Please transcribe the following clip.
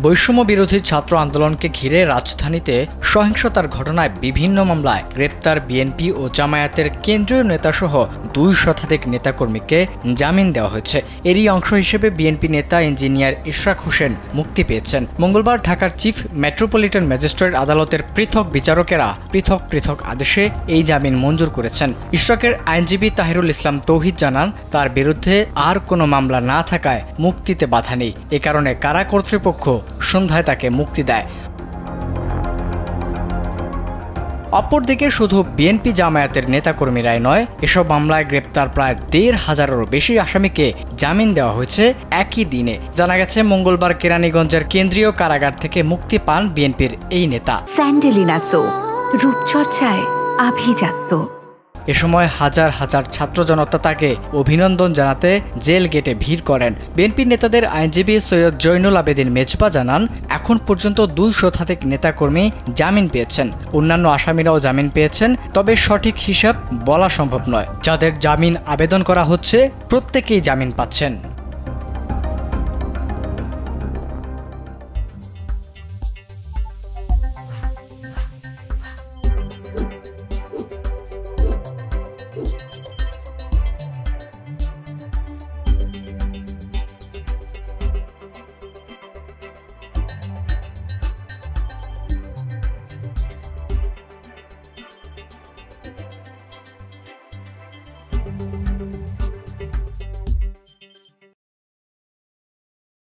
বৈষম্য বিরোধী ছাত্র আন্দোলনকে ঘিরে রাজধানীতে সহিংসতার ঘটনায় বিভিন্ন মামলায় গ্রেপ্তার বিএনপি ও জামায়াতের কেন্দ্রীয় নেতাসহ 2 শতাধিক নেতাকর্মীকে জামিন দেওয়া হয়েছে। এরই অংশ হিসেবে বিএনপি নেতা ইঞ্জিনিয়ার ইশরাক হোসেন মুক্তি পেয়েছেন। মঙ্গলবার ঢাকার চিফ মেট্রোপলিটন ম্যাজিস্ট্রেট আদালতের পৃথক বিচারকেরা পৃথক পৃথক আদেশে এই জামিন মঞ্জুর করেছেন। ইশরাকের আইনজীবী তাহিরুল ইসলাম তৌহিদ জানান, তার বিরুদ্ধে আর কোনো মামলা না থাকায় মুক্তিতে বাধা নেই। এ কারণে কারা কর্তৃপক্ষ সন্ধ্যায় তাকে মুক্তি দেয়। অপরদিকে শুধু বিএনপি জামায়াতের নেতাকর্মীরাই নয়, এসব মামলায় গ্রেপ্তার প্রায় 1,500-এরও বেশি আসামিকে জামিন দেওয়া হয়েছে একই দিনে। জানা গেছে, মঙ্গলবার কেরানীগঞ্জের কেন্দ্রীয় কারাগার থেকে মুক্তি পান বিএনপির এই নেতা। স্যান্ডেলিনা সো, রূপচর্চায় আভিজাত্য। এ সময় হাজার হাজার ছাত্র জনতা তাকে অভিনন্দন জানাতে জেল গেটে ভিড় করেন। বিএনপি নেতাদের আইনজীবী সৈয়দ জৈনুল আবেদিন মেজবা জানান, এখন পর্যন্ত 2 শতাধিক নেতাকর্মী জামিন পেয়েছেন। অন্যান্য আসামিরাও জামিন পেয়েছেন, তবে সঠিক হিসাব বলা সম্ভব নয়। যাদের জামিন আবেদন করা হচ্ছে প্রত্যেকেই জামিন পাচ্ছেন।